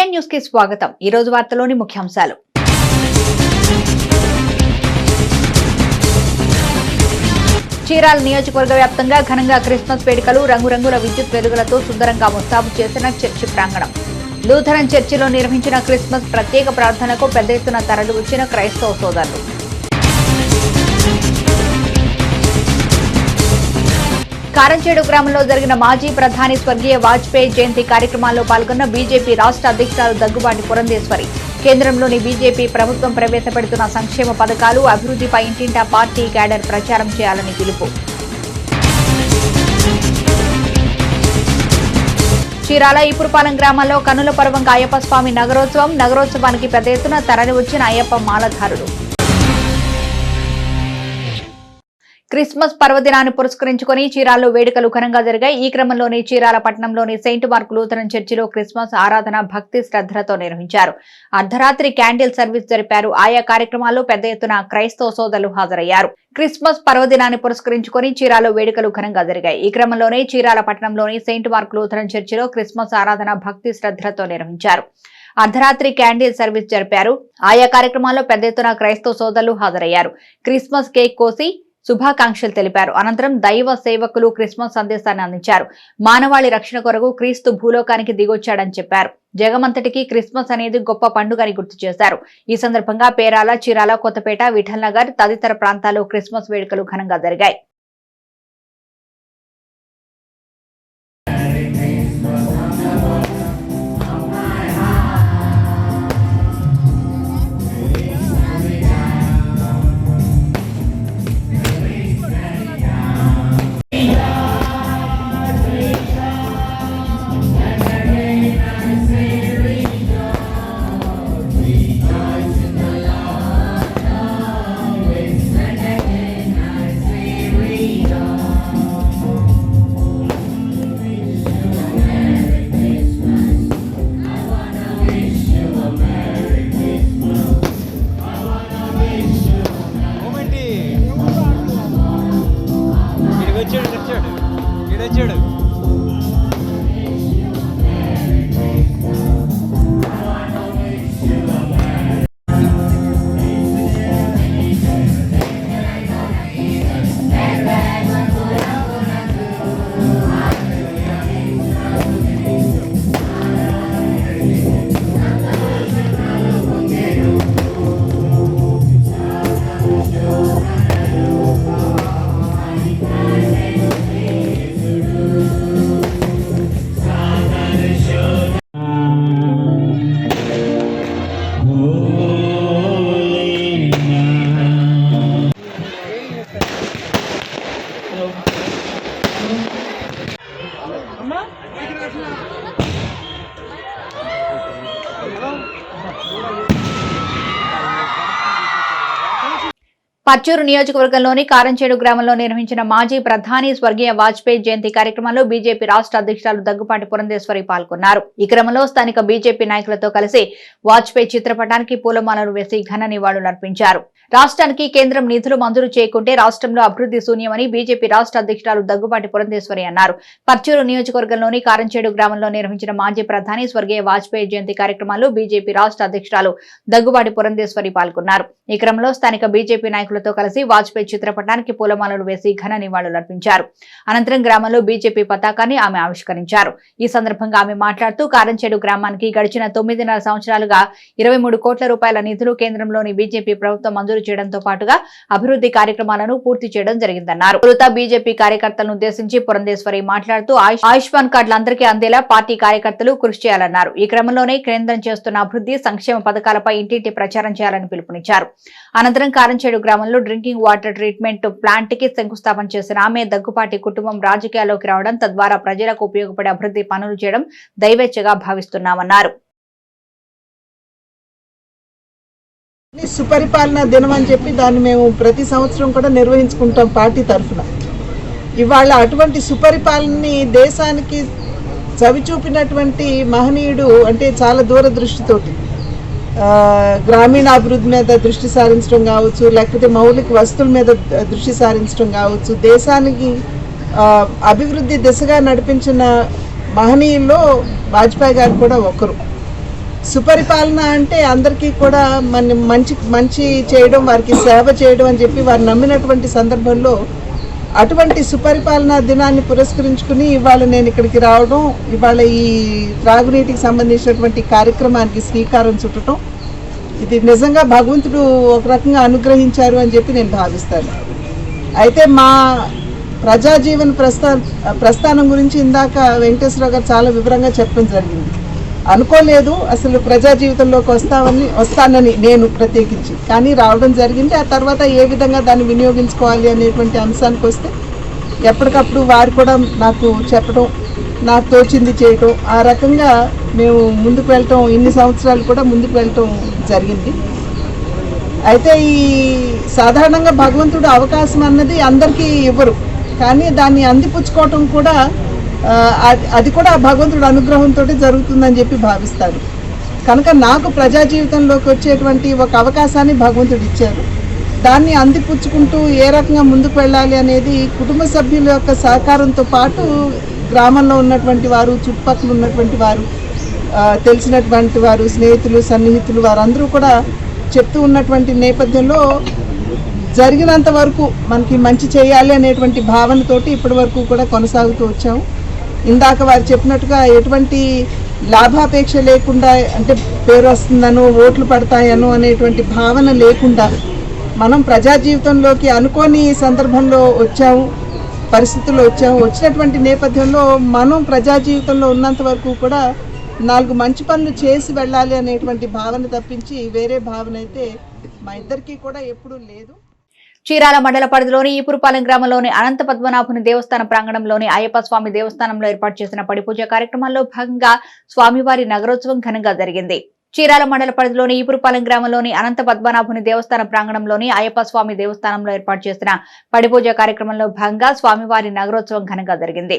9 news కి స్వాగతం। ఈ రోజు వార్తలోని ముఖ్యాంశాలు। చీరాల నియోజకవర్గ వ్యాప్తంగా ఘనంగా క్రిస్మస్ వేడుకలు, రంగురంగుల విద్యుత్ వెలుగులతో సుందరంగా ముస్తాబు చేసిన చర్చి ప్రాంగణం। లూథరన్ చర్చిలో నిర్వహించిన క్రిస్మస్ ప్రత్యేక ప్రార్థనకు పెద్ద ఎత్తున తరలి వచ్చిన క్రైస్తవ సోదరులు। కారంచేడు గ్రామంలో జరిగిన మాజీ ప్రధాని స్వర్గీయ వాజ్పేయి జయంతి కార్యక్రమాల్లో పాల్గొన్న బీజేపీ రాష్ట్ర అధ్యక్షురాలు దగ్గుబాటి పురంధేశ్వరి। కేంద్రంలోని బీజేపీ ప్రభుత్వం ప్రవేశపెడుతున్న సంక్షేమ పథకాలు, అభివృద్ధిపై ఇంటింటా పార్టీ క్యాడర్ ప్రచారం చేయాలని పిలుపు। చీరాల ఈపురపాలెం గ్రామంలో కన్నుల పర్వంగా అయ్యప్ప స్వామి నగరోత్సవానికి పెద్ద ఎత్తున తరలి వచ్చిన అయ్యప్ప మాలధారులు। క్రిస్మస్ పర్వదినాన్ని పురస్కరించుకుని చీరాల్లో వేడుకలు ఘనంగా జరిగాయి। ఈ క్రమంలోని చీరాల పట్టణంలోని సెయింట్ మార్క్ లూథరన్ చర్చిలో క్రిస్మస్ ఆరాధన భక్తి శ్రద్ధలతో నిర్వహించారు। అర్ధరాత్రి క్యాండిల్ సర్వీస్ జరిపారు। ఆయా కార్యక్రమాల్లో పెద్ద ఎత్తున క్రైస్తవ సోదరులు హాజరయ్యారు। క్రిస్మస్ పర్వదినాన్ని పురస్కరించుకుని చీరాలో వేడుకలు ఘనంగా జరిగాయి। ఈ క్రమంలోనే చీరాల పట్టణంలోని సెయింట్ మార్క్ లూథరన్ చర్చిలో క్రిస్మస్ ఆరాధన భక్తి శ్రద్ధలతో నిర్వహించారు। అర్ధరాత్రి క్యాండిల్ సర్వీస్ జరిపారు। ఆయా కార్యక్రమాల్లో పెద్ద ఎత్తున క్రైస్తవ సోదరులు హాజరయ్యారు। క్రిస్మస్ కేక్ కోసి శుభాకాంక్షలు తెలిపారు। అనంతరం దైవ సేవకులు క్రిస్మస్ సందేశాన్ని అందించారు। మానవాళి రక్షణ కొరకు క్రీస్తు భూలోకానికి దిగొచ్చాడని చెప్పారు। జగమంతటికి క్రిస్మస్ అనేది గొప్ప పండుగని గుర్తు చేశారు। ఈ సందర్భంగా పేరాల, చీరాల, కొత్తపేట, విఠల్ నగర్ తదితర ప్రాంతాల్లో క్రిస్మస్ వేడుకలు ఘనంగా జరిగాయి। పర్చూరు నియోజకవర్గంలోని కారంచేడు గ్రామంలో నిర్వహించిన మాజీ ప్రధాని స్వర్గీయ వాజ్పేయి జయంతి కార్యక్రమంలో బీజేపీ రాష్ట్ర అధ్యక్షురాలు దగ్గుపాటి పురంధేశ్వరి పాల్గొన్నారు। ఈ క్రమంలో స్థానిక బీజేపీ నాయకులతో కలిసి వాజ్పేయి చిత్రపటానికి పూలమాలలు వేసి ఘన నివాళులర్పించారు। రాష్ట్రానికి కేంద్రం నిధులు మంజూరు చేయకుంటే రాష్ట్రంలో అభివృద్ధి శూన్యమని బీజేపీ రాష్ట్ర అధ్యక్షురాలు దగ్గుపాటి పురంధేశ్వరి అన్నారు। పర్చూరు నియోజకవర్గంలోని కారంచేడు గ్రామంలో నిర్వహించిన మాజీ ప్రధాని స్వర్గీయ వాజ్పేయి జయంతి కార్యక్రమాల్లో బీజేపీ రాష్ట్ర అధ్యక్షురాలు దగ్గుబాటి పురంధేశ్వరి పాల్గొన్నారు। ఈ క్రమంలో స్థానిక బీజేపీ నాయకులతో కలిసి వాజ్పేయి చిత్రపటానికి పూలమాలలు వేసి ఘన నివాళులర్పించారు। అనంతరం గ్రామంలో బీజేపీ పతాకాన్ని ఆమె ఆవిష్కరించారు। ఈ సందర్భంగా ఆమె మాట్లాడుతూ కారంచేడు గ్రామానికి గడిచిన 9.5 సంవత్సరాలుగా 23 కోట్ల రూపాయల నిధులు కేంద్రంలోని బీజేపీ ప్రభుత్వం మంజూరు చేయడంతో పాటుగా అభివృద్ధి కార్యక్రమాలను పూర్తి చేయడం జరిగిందన్నారు। తొలుత బీజేపీ కార్యకర్తలను ఉద్దేశించి పురంధేశ్వరి మాట్లాడుతూ ఆయుష్మాన్ కార్డులు అందరికీ అందేలా పార్టీ కార్యకర్తలు కృషి చేయాలన్నారు। ఈ క్రమంలోనే కేంద్రం చేస్తున్న అభివృద్ధి సంక్షేమ పథకాలపై ఇంటింటి ప్రచారం చేయాలని పిలుపునిచ్చారు। అనంతరం కారంచేడు గ్రామంలో డ్రింకింగ్ వాటర్ ట్రీట్మెంట్ ప్లాంట్ కి శంకుస్థాపన చేసిన ఆమె దగ్గుపాటి కుటుంబం రాజకీయాల్లోకి రావడం, తద్వారా ప్రజలకు ఉపయోగపడే అభివృద్ధి పనులు చేయడం దైవేచ్ఛగా భావిస్తున్నామన్నారు। సుపరిపాలన దినం అని చెప్పి దాన్ని మేము ప్రతి సంవత్సరం కూడా నిర్వహించుకుంటాం పార్టీ తరఫున। ఇవాళ అటువంటి సుపరిపాలనని దేశానికి చవిచూపినటువంటి మహనీయుడు అంటే చాలా దూరదృష్టితోటి గ్రామీణాభివృద్ధి మీద దృష్టి సారించడం కావచ్చు, లేకపోతే మౌలిక వస్తువుల మీద దృష్టి సారించడం కావచ్చు, దేశానికి అభివృద్ధి దిశగా నడిపించిన మహనీయుల్లో వాజ్పేయి గారు కూడా ఒకరు। సుపరిపాలన అంటే అందరికీ కూడా మంచి చేయడం, వారికి సేవ చేయడం అని చెప్పి వారు నమ్మినటువంటి సందర్భంలో అటువంటి సుపరిపాలనా దినాన్ని పురస్కరించుకుని ఇవాళ నేను ఇక్కడికి రావడం, ఇవాళ ఈ త్రాగునీటికి సంబంధించినటువంటి కార్యక్రమానికి శ్రీకారం చుట్టడం, ఇది నిజంగా భగవంతుడు ఒక రకంగా అనుగ్రహించారు అని చెప్పి నేను భావిస్తాను. అయితే మా ప్రజాజీవన ప్రస్థానం గురించి ఇందాక వెంకటేశ్వరరావు గారు చాలా వివరంగా చెప్పడం జరిగింది. అనుకోలేదు అసలు ప్రజా జీవితంలోకి వస్తానని నేను ప్రత్యేకించి, కానీ రావడం జరిగింది. ఆ తర్వాత ఏ విధంగా దాన్ని వినియోగించుకోవాలి అనేటువంటి అంశానికి వస్తే ఎప్పటికప్పుడు వారు కూడా నాకు చెప్పడం, నాకు తోచింది చేయటం, ఆ రకంగా మేము ముందుకు వెళ్ళటం, ఇన్ని సంవత్సరాలు కూడా ముందుకు వెళ్ళటం జరిగింది. అయితే ఈ సాధారణంగా భగవంతుడు అవకాశం అన్నది అందరికీ ఇవ్వరు, కానీ దాన్ని అందిపుచ్చుకోవటం కూడా అది కూడా భగవంతుడు అనుగ్రహంతో జరుగుతుందని చెప్పి భావిస్తాను. కనుక నాకు ప్రజా జీవితంలోకి వచ్చేటువంటి ఒక అవకాశాన్ని భగవంతుడు ఇచ్చారు. దాన్ని అందిపుచ్చుకుంటూ ఏ రకంగా ముందుకు వెళ్ళాలి అనేది కుటుంబ సభ్యుల యొక్క సహకారంతో పాటు గ్రామంలో ఉన్నటువంటి వారు, చుట్టుపక్కల ఉన్నటువంటి వారు, తెలిసినటువంటి వారు, స్నేహితులు, సన్నిహితులు వారందరూ కూడా చెప్తూ ఉన్నటువంటి నేపథ్యంలో జరిగినంత వరకు మనకి మంచి చేయాలి అనేటువంటి భావనతోటి ఇప్పటి వరకు కూడా కొనసాగుతూ వచ్చాము. ఇందాక వారు చెప్పినట్టుగా ఎటువంటి లాభాపేక్ష లేకుండా, అంటే పేరు వస్తుందనో ఓట్లు పడతాయనో అనేటువంటి భావన లేకుండా మనం ప్రజా జీవితంలోకి అనుకోని సందర్భంలో వచ్చాము, పరిస్థితుల్లో వచ్చాము. వచ్చినటువంటి నేపథ్యంలో మనం ప్రజా జీవితంలో ఉన్నంత వరకు కూడా 4 మంచి పనులు చేసి వెళ్ళాలి అనేటువంటి భావన తప్పించి వేరే భావన అయితే మా ఇద్దరికీ కూడా ఎప్పుడూ లేదు. చీరాల మండల పరిధిలోని ఈపురపాలెం గ్రామంలోని అనంత పద్మనాభుని దేవస్థాన ప్రాంగణంలోని అయ్యప్ప స్వామి దేవస్థానంలో ఏర్పాటు చేసిన పడిపూజ కార్యక్రమంలో భాగంగా స్వామివారి నగరోత్సవం ఘనంగా జరిగింది. చీరాల మండల పరిధిలోని ఈపురపాలెం గ్రామంలోని అనంత పద్మనాభుని దేవస్థాన ప్రాంగణంలోని అయ్యప్ప స్వామి దేవస్థానంలో ఏర్పాటు చేసిన పడిపూజ కార్యక్రమంలో భాగంగా స్వామివారి నగరోత్సవం ఘనంగా జరిగింది.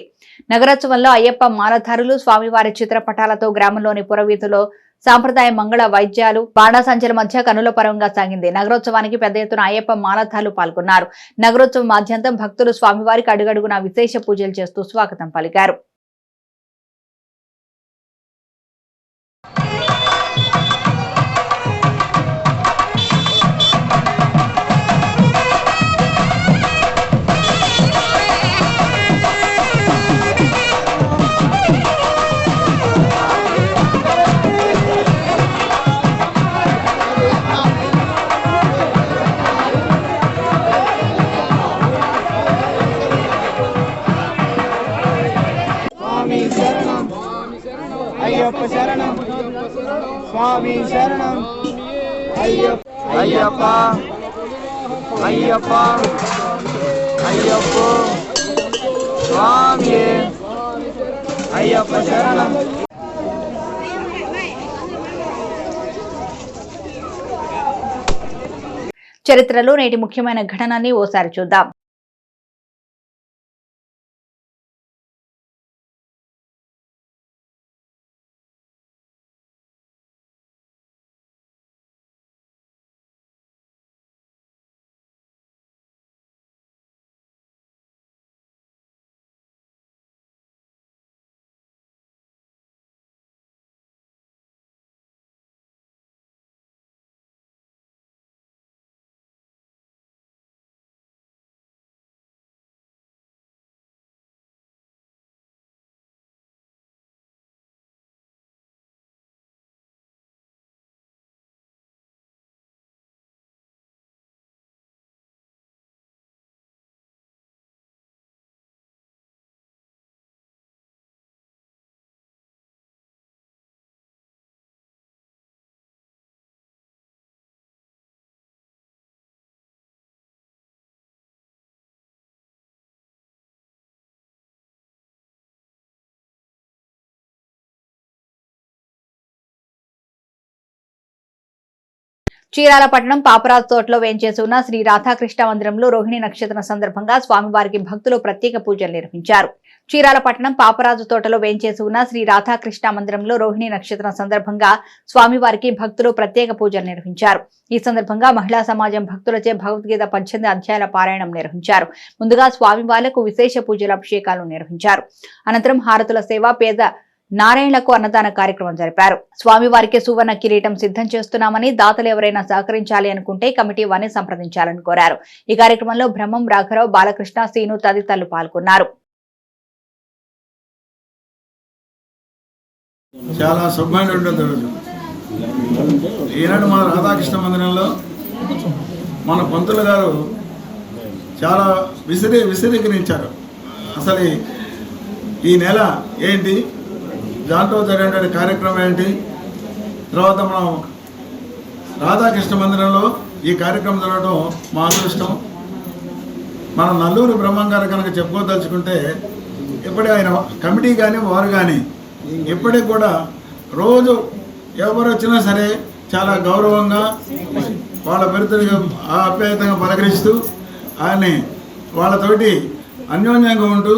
నగరోత్సవంలో అయ్యప్ప మాలధారులు స్వామివారి చిత్రపటాలతో గ్రామంలోని పురవీధులో సాంప్రదాయ మంగళ వైద్యాలు, బాణాసంచల మధ్య కనుల పరంగా సాగింది. నగరోత్సవానికి పెద్ద ఎత్తున అయ్యప్ప మాలధారులు పాల్గొన్నారు. నగరోత్సవం ఆద్యంతం భక్తులు స్వామివారికి అడుగడుగున విశేష పూజలు చేస్తూ స్వాగతం పలికారు. అయ్యప్ప శరణం స్వామి శరణం అయ్యప్ప అయ్యప్ప అయ్యప్ప స్వామి అయ్యప్ప శరణం. చరిత్రలో నేటి ముఖ్యమైన ఘటనని ఓసారి చూద్దాం. చీరాల పట్టణం పాపరాజు తోటలో వేంచేసి ఉన్న శ్రీ రాధాకృష్ణ మందిరంలో రోహిణి నక్షత్రం సందర్భంగా స్వామివారికి భక్తులు ప్రత్యేక పూజలు నిర్వహించారు. చీరాల పట్టణం పాపరాజు తోటలో వేంచేసి ఉన్న శ్రీ రాధాకృష్ణ మందిరంలో రోహిణి నక్షత్రం సందర్భంగా స్వామివారికి భక్తులు ప్రత్యేక పూజలు నిర్వహించారు. ఈ సందర్భంగా మహిళా సమాజం భక్తులచే భగవద్గీత 18 అధ్యాయాల పారాయణం నిర్వహించారు. ముందుగా స్వామివార్లకు విశేష పూజల అభిషేకాలు నిర్వహించారు. అనంతరం హారతుల సేవ, పేద నారాయణలకు అన్నదాన కార్యక్రమం జరిపారు. స్వామివారికి సువర్ణ కిరీటం సిద్ధం చేస్తున్నామని, దాతలు ఎవరైనా సహకరించాలి అనుకుంటే కమిటీ వారిని సంప్రదించాలని కోరారు. ఈ కార్యక్రమంలో బ్రహ్మం, రాఘరావు, బాలకృష్ణ, సీను తదితరులు పాల్గొన్నారు. చాలా శుభమైనటువంటి రోజు. ఈనాడు మన రాధాకృష్ణ మందిరంలో మన పంతులు గారు చాలా విశదీకరించారు. అసలు ఈ నెల ఏంటి, దాంట్లో జరిగినటువంటి కార్యక్రమం ఏంటి, తర్వాత మనం రాధాకృష్ణ మందిరంలో ఈ కార్యక్రమం జరగడం మా అదృష్టం. మనం నల్లూరు బ్రహ్మం గారు కనుక చెప్పుకోదలుచుకుంటే ఇప్పుడే ఆయన కమిటీ కానీ వారు కానీ ఇప్పటికి కూడా రోజు ఎవరు వచ్చినా సరే చాలా గౌరవంగా వాళ్ళ పేరుతో ఆప్యాయతంగా పలకరిస్తూ ఆయన్ని వాళ్ళతోటి అన్యోన్యంగా ఉంటూ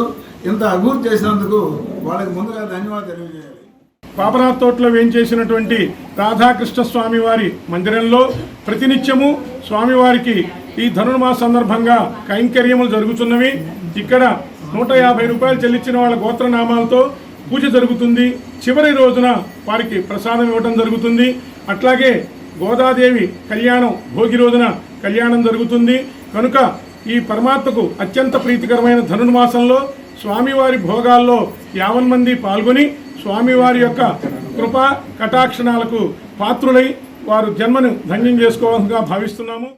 ఇంత అభివృద్ధి చేసినందుకు వాళ్ళకి ముందుగా ధన్యవాదాలు తెలియజేయాలి. పాపనాథ్ తోటలో వేయించేసినటువంటి రాధాకృష్ణ స్వామి వారి మందిరంలో ప్రతినిత్యము స్వామివారికి ఈ ధనుర్మాస సందర్భంగా కైంకర్యములు జరుగుతున్నవి. ఇక్కడ 150 రూపాయలు చెల్లించిన వాళ్ళ గోత్రనామాలతో పూజ జరుగుతుంది. చివరి రోజున వారికి ప్రసాదం ఇవ్వడం జరుగుతుంది. అట్లాగే గోదాదేవి కళ్యాణం భోగి రోజున కళ్యాణం జరుగుతుంది. కనుక ఈ పరమాత్మకు అత్యంత ప్రీతికరమైన ధనుర్మాసంలో స్వామివారి భోగాల్లో 50 మంది పాల్గొని స్వామివారి యొక్క కృపా కటాక్షణాలకు పాత్రులై వారు జన్మను ధన్యం చేసుకోవాలని భావిస్తున్నాము.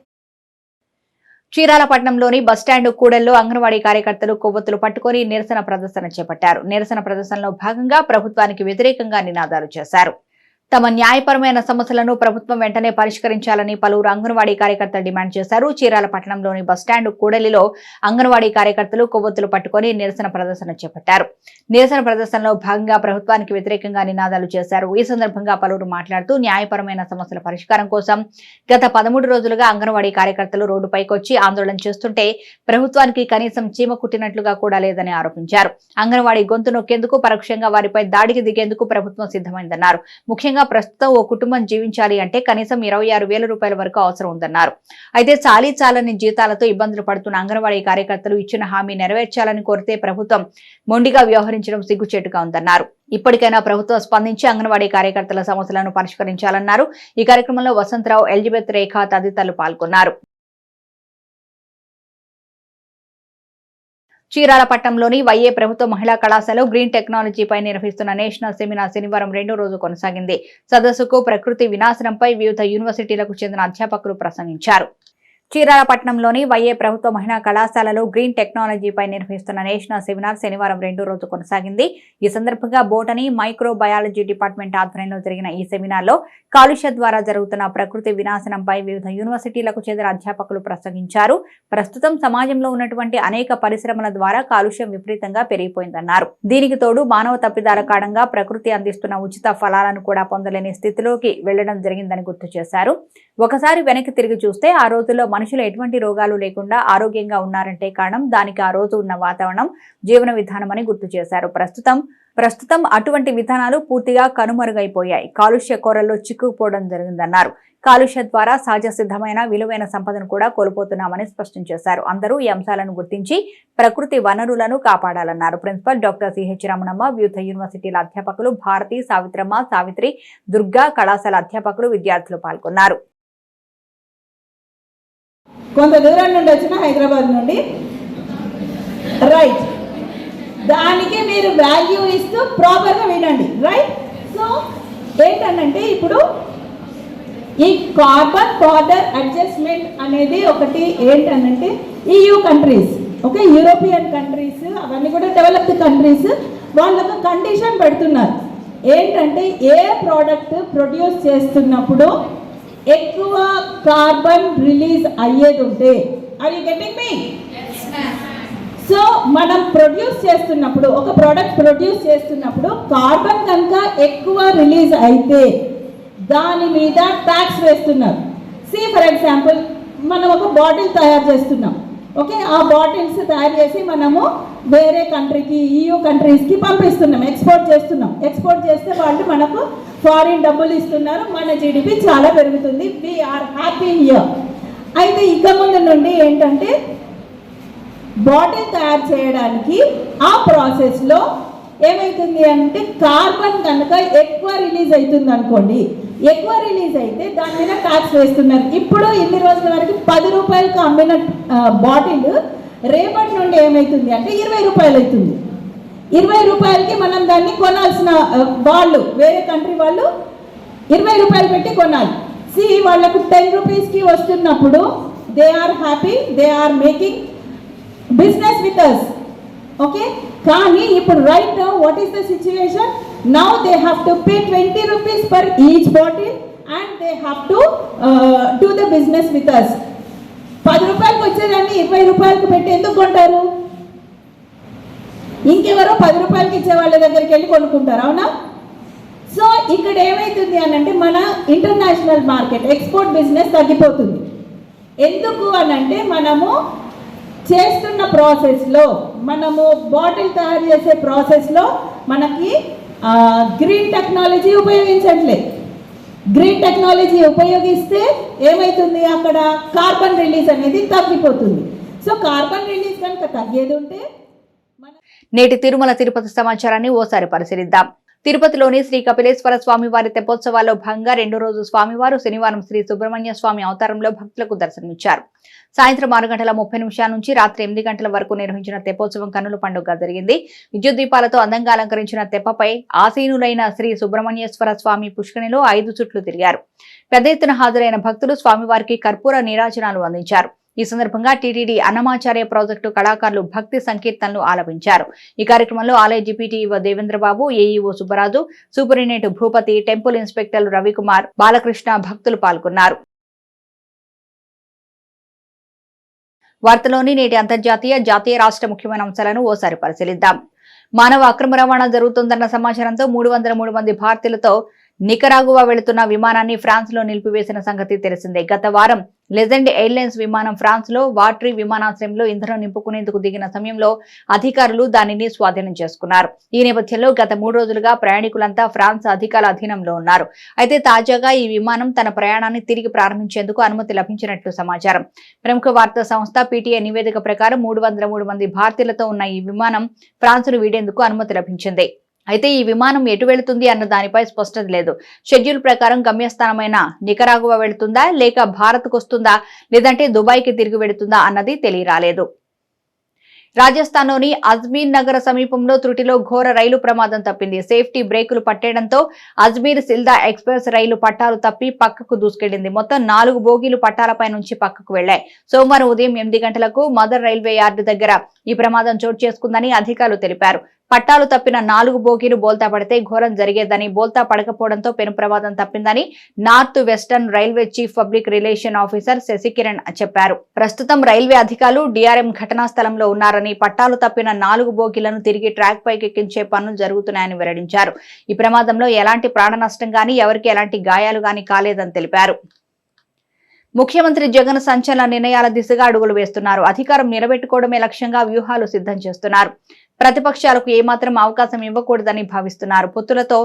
చీరాలపట్నంలోని బస్టాండ్ కూడల్లో అంగన్వాడీ కార్యకర్తలు కొవ్వొత్తులు పట్టుకుని నిరసన ప్రదర్శన చేపట్టారు. నిరసన ప్రదర్శనలో భాగంగా ప్రభుత్వానికి వ్యతిరేకంగా నినాదాలు చేశారు. తమ న్యాయపరమైన సమస్యలను ప్రభుత్వం వెంటనే పరిష్కరించాలని పలువురు అంగన్వాడీ కార్యకర్తలు డిమాండ్ చేశారు. చీరాల పట్టణంలోని బస్టాండ్ కూడలిలో అంగన్వాడీ కార్యకర్తలు కొవ్వొత్తులు పట్టుకుని నిరసన ప్రదర్శన చేపట్టారు. నిరసన ప్రదర్శనలో భాగంగా ప్రభుత్వానికి వ్యతిరేకంగా నినాదాలు చేశారు. ఈ సందర్భంగా పలువురు మాట్లాడుతూ న్యాయపరమైన సమస్యల పరిష్కారం కోసం గత 13 రోజులుగా అంగన్వాడీ కార్యకర్తలు రోడ్డుపైకొచ్చి ఆందోళన చేస్తుంటే ప్రభుత్వానికి కనీసం చీమ కుట్టినట్లుగా కూడా లేదని ఆరోపించారు. అంగన్వాడీ గొంతు నొక్కేందుకు పరోక్షంగా వారిపై దాడికి దిగేందుకు ప్రభుత్వం సిద్ధమైందన్నారు. ముఖ్యంగా ప్రస్తుతం ఓ కుటుంబం జీవించాలి అంటే కనీసం 26,000 రూపాయల వరకు అవసరం ఉందన్నారు. అయితే చాలని జీతాలతో ఇబ్బందులు పడుతున్న అంగన్వాడీ కార్యకర్తలు ఇచ్చిన హామీ నెరవేర్చాలని కోరితే ప్రభుత్వం మొండిగా వ్యవహరించడం సిగ్గుచేటుగా ఉందన్నారు. ఇప్పటికైనా ప్రభుత్వం స్పందించి అంగన్వాడీ కార్యకర్తల సమస్యలను పరిష్కరించాలన్నారు. ఈ కార్యక్రమంలో వసంతరావు, ఎలిజబెత్, రేఖ తదితరులు పాల్గొన్నారు. చీరాలపట్నంలోని వైఏ ప్రభుత్వ మహిళా కళాశాలలో గ్రీన్ టెక్నాలజీపై నిర్వహిస్తున్న నేషనల్ సెమినార్ శనివారం 2వ రోజు కొనసాగింది. సదస్సుకు ప్రకృతి వినాశనంపై వివిధ యూనివర్సిటీలకు చెందిన అధ్యాపకులు ప్రసంగించారు. చీరాలపట్నంలోని వైఏ ప్రభుత్వ మహిళా కళాశాలలో గ్రీన్ టెక్నాలజీపై నిర్వహిస్తున్న నేషనల్ సెమినార్ శనివారం 2వ రోజు కొనసాగింది. ఈ సందర్భంగా బోటనీ, మైక్రోబయాలజీ డిపార్ట్మెంట్ ఆధ్వర్యంలో జరిగిన ఈ సెమినార్లో కాలుష్య ద్వారా జరుగుతున్న ప్రకృతి వినాశనంపై వివిధ యూనివర్సిటీలకు చెందిన అధ్యాపకులు ప్రసంగించారు. ప్రస్తుతం సమాజంలో ఉన్నటువంటి అనేక పరిశ్రమల ద్వారా కాలుష్యం విపరీతంగా పెరిగిపోయిందన్నారు. దీనికి తోడు మానవ తప్పిదాల కారణంగా ప్రకృతి అందిస్తున్న ఉచిత ఫలాలను కూడా పొందలేని స్థితిలోకి వెళ్లడం జరిగిందని గుర్తు చేశారు. ఒకసారి వెనక్కి తిరిగి చూస్తే ఆ రోజుల్లో మనుషులు ఎటువంటి రోగాలు లేకుండా ఆరోగ్యంగా ఉన్నారంటే కారణం దానికి ఆ రోజు ఉన్న వాతావరణం, జీవన విధానమని గుర్తు చేశారు. ప్రస్తుతం అటువంటి విధానాలు పూర్తిగా కనుమరుగైపోయాయి. కాలుష్య కోరల్లో చిక్కుకుపోవడం జరిగిందన్నారు. కాలుష్య ద్వారా సహజ సిద్ధమైన విలువైన సంపదను కూడా కోల్పోతున్నామని స్పష్టం చేశారు. అందరూ ఈ అంశాలను గుర్తించి ప్రకృతి వనరులను కాపాడాలన్నారు. ప్రిన్సిపల్ డాక్టర్ సిహెచ్ రమణమ్మ, వివిధ యూనివర్సిటీల అధ్యాపకులు భారతి, సావిత్రమ్మ, సావిత్రి, దుర్గా, కళాశాల అధ్యాపకులు, విద్యార్థులు పాల్గొన్నారు. కొంత దూరం నుండి వచ్చిన హైదరాబాద్ నుండి రైట్, దానికి మీరు వాల్యూ ఇస్తూ ప్రాపర్గా వినండి. రైట్, సో ఏంటంటే ఇప్పుడు ఈ కార్బన్ బార్డర్ అడ్జస్ట్మెంట్ అనేది ఒకటి ఏంటంటే EU countries, okay, European countries, అవన్నీ కూడా డెవలప్డ్ కంట్రీస్, వాళ్ళకు కండిషన్ పెడుతున్నారు. ఏంటంటే ఏ ప్రోడక్ట్ ప్రొడ్యూస్ చేస్తున్నప్పుడు ఎక్కువ కార్బన్ రిలీజ్ అయ్యేది ఉంటే, are you getting me? So మనం ప్రొడ్యూస్ చేస్తున్నప్పుడు, ఒక ప్రోడక్ట్ ప్రొడ్యూస్ చేస్తున్నప్పుడు కార్బన్ కనుక ఎక్కువ రిలీజ్ అయితే దాని మీద ట్యాక్స్ వేస్తున్నారు. ఫర్ ఎగ్జాంపుల్ మనం ఒక బాటిల్ తయారు చేస్తున్నాం, ఓకే, ఆ బాటిల్స్ తయారు చేసి మనము వేరే కంట్రీకి, EU కంట్రీస్కి పంపిస్తున్నాం, ఎక్స్పోర్ట్ చేస్తున్నాం. ఎక్స్పోర్ట్ చేస్తే వాళ్ళు మనకు ఫారిన్ డబ్బులు ఇస్తున్నారు, మన GDP చాలా పెరుగుతుంది. We're happy here. అయితే ఇక ముందు నుండి ఏంటంటే బాటిల్ తయారు చేయడానికి ఆ ప్రాసెస్లో ఏమవుతుంది అంటే కార్బన్ కనుక ఎక్కువ రిలీజ్ అవుతుంది అనుకోండి, ఎక్కువ రిలీజ్ అయితే దాని మీద ట్యాక్స్ వేస్తున్నారు. ఇప్పుడు ఇన్ని రోజుల వరకు 10 రూపాయలకు అమ్మిన బాటిల్ రేపటి నుండి ఏమవుతుంది అంటే 20 రూపాయలు అవుతుంది. 20 రూపాయలకి మనం దాన్ని కొనాల్సిన వాళ్ళు వేరే కంట్రీ వాళ్ళు 20 రూపాయలు పెట్టి కొనాలి. వాళ్ళకు 10 రూపీస్కి వస్తున్నప్పుడు they are happy, they are making business with us. Okay, కానీ ఇప్పుడు right now what is the situation? Now they have to pay 20 rupees for each bottle and they have to do the business with us. 10 రూపాయలకు వచ్చేదాన్ని 20 రూపాయలకు పెట్టి ఎందుకు కొంటారు? ఇంకెవరో 10 రూపాయలకి ఇచ్చే వాళ్ళ దగ్గరికి వెళ్ళి కొనుక్కుంటారు, అవునా? సో ఇక్కడ ఏమవుతుంది అని అంటే మన ఇంటర్నేషనల్ మార్కెట్ ఎక్స్పోర్ట్ బిజినెస్ తగ్గిపోతుంది. ఎందుకు అని అంటే మనము చేస్తున్న ప్రాసెస్లో, మనము బాటిల్ తయారు చేసే ప్రాసెస్లో మనకి గ్రీన్ టెక్నాలజీ ఉపయోగించట్లేదు. గ్రీన్ టెక్నాలజీ ఉపయోగిస్తే ఏమవుతుంది, అక్కడ కార్బన్ రిలీజ్ అనేది తగ్గిపోతుంది. సో కార్బన్ రిలీజ్ కనుక తగ్గేది ఉంటే నేటి తిరుమల తిరుపతి సమాచారాన్ని ఓసారి పరిశీలిద్దాం. తిరుపతిలోని శ్రీ కపిలేశ్వర స్వామి వారి తెప్పోత్సవాల్లో భాగంగా 2వ రోజు స్వామివారు శనివారం శ్రీ సుబ్రహ్మణ్య స్వామి అవతారంలో భక్తులకు దర్శనమిచ్చారు. సాయంత్రం 6:30 నుంచి రాత్రి 8 గంటల వరకు నిర్వహించిన తెప్పోత్సవం కన్నుల పండుగగా జరిగింది. విద్యుత్ దీపాలతో అందంగా అలంకరించిన తెప్పపై ఆసీనులైన శ్రీ సుబ్రహ్మణ్యేశ్వర స్వామి పుష్కరిణిలో 5 చుట్లు తిరిగారు. పెద్ద ఎత్తున హాజరైన భక్తులు స్వామివారికి కర్పూర నీరాజనాలు అందించారు. ఈ సందర్భంగా టీటీడీ అన్నమాచార్య ప్రాజెక్టు కళాకారులు భక్తి సంకీర్తనలు ఆలపించారు. ఈ కార్యక్రమంలో ఆలయ జిపిటిఓ Devendrababu, AEO Subbaraju, superintendent Bhupathi, temple ఇన్స్పెక్టర్లు రవికుమార్, బాలకృష్ణ భక్తులు పాల్గొన్నారు. వార్తలోని నేటి అంతర్జాతీయ, జాతీయ, రాష్ట్ర ముఖ్యమైన అంశాలను ఓసారి పరిశీలిద్దాం. మానవ అక్రమ రవాణా జరుగుతోందన్న సమాచారంతో 303 మంది భారతీయులతో నికరాగువా వెళుతున్న విమానాన్ని ఫ్రాన్స్ లో నిలిపివేసిన సంగతి తెలిసిందే. గత వారం లెజెండ్ ఎయిర్లైన్స్ విమానం ఫ్రాన్స్ లో వాట్రీ విమానాశ్రయంలో ఇంధనం నింపుకునేందుకు దిగిన సమయంలో అధికారులు దానిని స్వాధీనం చేసుకున్నారు. ఈ నేపథ్యంలో గత 3 రోజులుగా ప్రయాణికులంతా ఫ్రాన్స్ అధికారుల అధీనంలో ఉన్నారు. అయితే తాజాగా ఈ విమానం తన ప్రయాణాన్ని తిరిగి ప్రారంభించేందుకు అనుమతి లభించినట్లు సమాచారం. ప్రముఖ వార్తా సంస్థ పీటీఐ నివేదిక ప్రకారం 303 మంది భారతీయులతో ఉన్న ఈ విమానం ఫ్రాన్స్ ను వీడేందుకు అనుమతి లభించింది. అయితే ఈ విమానం ఎటు వెళుతుంది అన్న దానిపై స్పష్టత లేదు. షెడ్యూల్ ప్రకారం గమ్యస్థానమైన నికరాగువా వెళుతుందా, లేక భారత్కు వస్తుందా, లేదంటే దుబాయ్కి తిరిగి వెళుతుందా అన్నది తెలియరాలేదు. రాజస్థాన్లోని అజ్మీర్ నగర సమీపంలో త్రుటిలో ఘోర రైలు ప్రమాదం తప్పింది. సేఫ్టీ బ్రేకులు పట్టేయడంతో అజ్మీర్ సిల్దా ఎక్స్ప్రెస్ రైలు పట్టాలు తప్పి పక్కకు దూసుకెళ్లింది. మొత్తం 4 బోగీలు పట్టాలపై నుంచి పక్కకు వెళ్లాయి. సోమవారం ఉదయం 8 గంటలకు మదర్ రైల్వే యార్డు దగ్గర ఈ ప్రమాదం చోటు చేసుకుందని అధికారులు తెలిపారు. పట్టాలు తప్పిన 4 బోగీలు బోల్తా పడితే ఘోరం జరిగేదని, బోల్తా పడకపోవడంతో పెను ప్రమాదం తప్పిందని north western railway chief public relation officer Sasikiran చెప్పారు. ప్రస్తుతం రైల్వే అధికారులు డిఆర్ఎం ఘటనా స్థలంలో ఉన్నారని, పట్టాలు తప్పిన 4 బోగీలను తిరిగి ట్రాక్ పైకి ఎక్కించే పనులు జరుగుతున్నాయని వెల్లడించారు. ఈ ప్రమాదంలో ఎలాంటి ప్రాణ నష్టం గానీ, ఎవరికి ఎలాంటి గాయాలు గానీ కాలేదని తెలిపారు. ముఖ్యమంత్రి జగన్ సంచలన నిర్ణయాల దిశగా అడుగులు వేస్తున్నారు. అధికారం నిలబెట్టుకోవడమే లక్ష్యంగా వ్యూహాలు సిద్ధం చేస్తున్నారు. ప్రతిపక్షాలకు ఏమాత్రం అవకాశం ఇవ్వకూడదని భావిస్తున్నారు. పొత్తులతో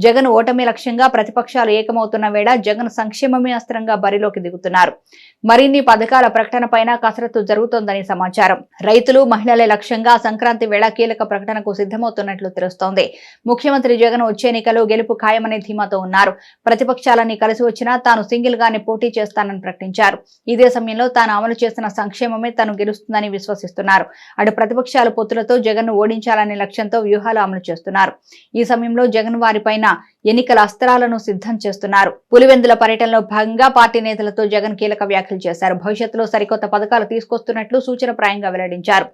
జగన్ ఓటమి లక్ష్యంగా ప్రతిపక్షాలు ఏకమవుతున్న వేళ జగన్ సంక్షేమమే అస్త్రంగా బరిలోకి దిగుతున్నారు. మరిన్ని పథకాల ప్రకటనపైన కసరత్తు జరుగుతోందని సమాచారం. రైతులు, మహిళలే లక్ష్యంగా సంక్రాంతి వేళ కీలక ప్రకటనకు సిద్ధమవుతున్నట్లు తెలుస్తోంది. ముఖ్యమంత్రి జగన్ వచ్చే ఎన్నికల్లో గెలుపు ఖాయమనే ధీమాతో ఉన్నారు. ప్రతిపక్షాలన్నీ కలిసి వచ్చినా తాను సింగిల్ గానే పోటీ చేస్తానని ప్రకటించారు. ఇదే సమయంలో తాను అమలు చేసిన సంక్షేమమే తాను గెలుస్తుందని విశ్వసిస్తున్నారు. అటు ప్రతిపక్షాలు పొత్తులతో జగన్ ఓడించాలనే లక్ష్యంతో వ్యూహాలు అమలు చేస్తున్నారు. ఈ సమయంలో జగన్ వారిపైన ఎన్నికల అస్త్రాలను సిద్ధం చేస్తున్నారు. పులివెందుల పర్యటనలో భాగంగా పార్టీ నేతలతో జగన్ కీలక వ్యాఖ్యలు చేశారు. భవిష్యత్తులో సరికొత్త పథకాలు తీసుకొస్తున్నట్లు సూచనప్రాయంగా వెల్లడించారు.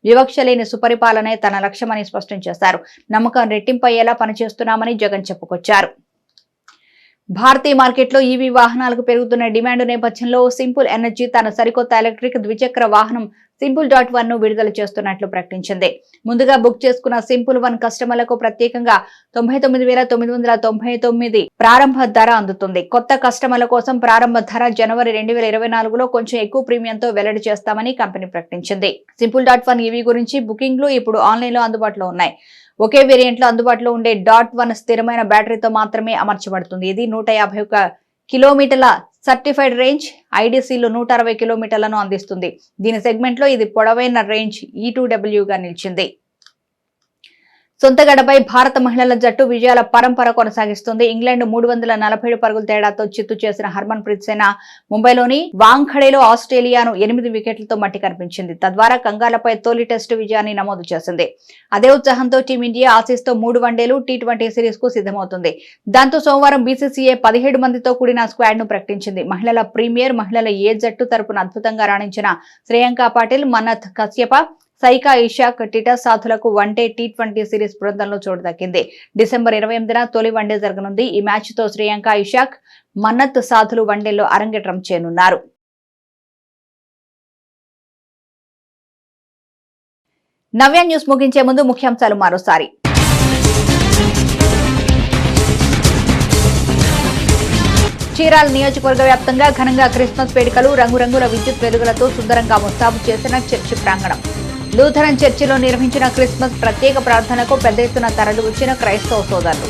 వివక్ష లేని సుపరిపాలనే తన లక్ష్యమని స్పష్టం చేశారు. నమ్మకం రెట్టింపయ్యేలా పనిచేస్తున్నామని జగన్ చెప్పుకొచ్చారు. భారతీయ మార్కెట్లో ఈవీ వాహనాలకు పెరుగుతున్న డిమాండ్ నేపథ్యంలో సింపుల్ ఎనర్జీ తన సరికొత్త ఎలక్ట్రిక్ ద్విచక్ర వాహనం Simple.1 ను విడుదల చేస్తున్నట్లు ప్రకటించింది. ముందుగా బుక్ చేసుకున్న Simple.1 కస్టమర్లకు ప్రత్యేకంగా 99,999 ప్రారంభ ధర అందుతుంది. కొత్త కస్టమర్ల కోసం ప్రారంభ ధర జనవరి 2024లో కొంచెం ఎక్కువ ప్రీమియంతో వెల్లడి చేస్తామని కంపెనీ ప్రకటించింది. Simple.1 ఈవీ గురించి బుకింగ్లు ఇప్పుడు ఆన్లైన్లో అందుబాటులో ఉన్నాయి. ఒకే వేరియంట్లో అందుబాటులో ఉండే .1 స్థిరమైన బ్యాటరీతో మాత్రమే అమర్చబడుతుంది. ఇది 151 కిలోమీటర్ల సర్టిఫైడ్ రేంజ్, ఐడీసీలో 160 కిలోమీటర్లను అందిస్తుంది. దీని సెగ్మెంట్లో ఇది పొడవైన రేంజ్ E2W గా నిలిచింది. సొంత గడపై భారత మహిళల జట్టు విజయాల పరంపర కొనసాగిస్తుంది. ఇంగ్లాండ్ 347 పరుగుల తేడాతో చిత్తు చేసిన హర్మన్ ప్రీత్ సేన ముంబైలోని వాంఖడేలో ఆస్ట్రేలియాను 8 వికెట్లతో మట్టి కనిపించింది. తద్వారా కంగాలపై తొలి టెస్టు విజయాన్ని నమోదు చేసింది. అదే ఉత్సాహంతో టీమిండియా ఆసీస్తో 3 వన్డేలు T20 సిరీస్ కు సిద్ధమవుతుంది. దాంతో సోమవారం బీసీసీఐ 17 మందితో కూడిన స్క్వాడ్ ను ప్రకటించింది. మహిళల ప్రీమియర్ మహిళల ఏ జట్టు తరపున అద్భుతంగా రాణించిన శ్రేయాంక పాటిల్, మన్నత్ కశ్యప, సైకా ఇషాక్, టిటస్ సాధులకు వన్డే T20 సిరీస్ బృందంలో చోటు దక్కింది. డిసెంబర్ 28న తొలి వన్డే జరగనుంది. ఈ మ్యాచ్ తో శ్రేయాంక ఇషాక్, మన్నత్ సాధులు వన్డేల్లో అరంగేట్రం చేయనున్నారు. నవ్య న్యూస్ ముగించే ముందు ముఖ్యాంశాలు మరోసారి. చీరాల నియోజకవర్గ వ్యాప్తంగా ఘనంగా క్రిస్మస్ వేడుకలు, రంగురంగుల విద్యుత్ వెలుగులతో సుందరంగా ముస్తాబు చేసిన చర్చి ప్రాంగణం. లూథరన్ చర్చిలో నిర్వహించిన క్రిస్మస్ ప్రత్యేక ప్రార్థనకు పెద్ద ఎత్తున తరలి వచ్చిన క్రైస్తవ సోదరులు.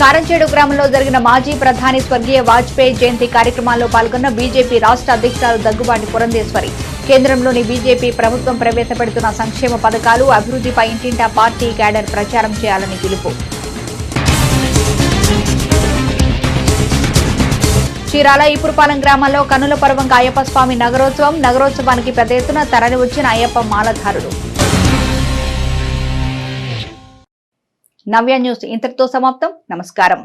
కారంచేడు గ్రామంలో జరిగిన మాజీ ప్రధాని స్వర్గీయ వాజ్పేయి జయంతి కార్యక్రమాల్లో పాల్గొన్న బీజేపీ రాష్ట్ర అధ్యక్షురాలు దగ్గుబాటి పురంధేశ్వరి. కేంద్రంలోని బీజేపీ ప్రభుత్వం ప్రవేశపెడుతున్న సంక్షేమ పథకాలు, అభివృద్ధిపై ఇంటింటా పార్టీ క్యాడర్ ప్రచారం చేయాలని పిలుపు. చీరాల ఈపురపాలెం గ్రామాల్లో కన్నుల పర్వంగా అయ్యప్ప స్వామి నగరోత్సవానికి పెద్ద ఎత్తున తరలి వచ్చిన అయ్యప్ప మాలధారులు. నవ్య న్యూస్ ఇంతటితో సమాప్తం. నమస్కారం.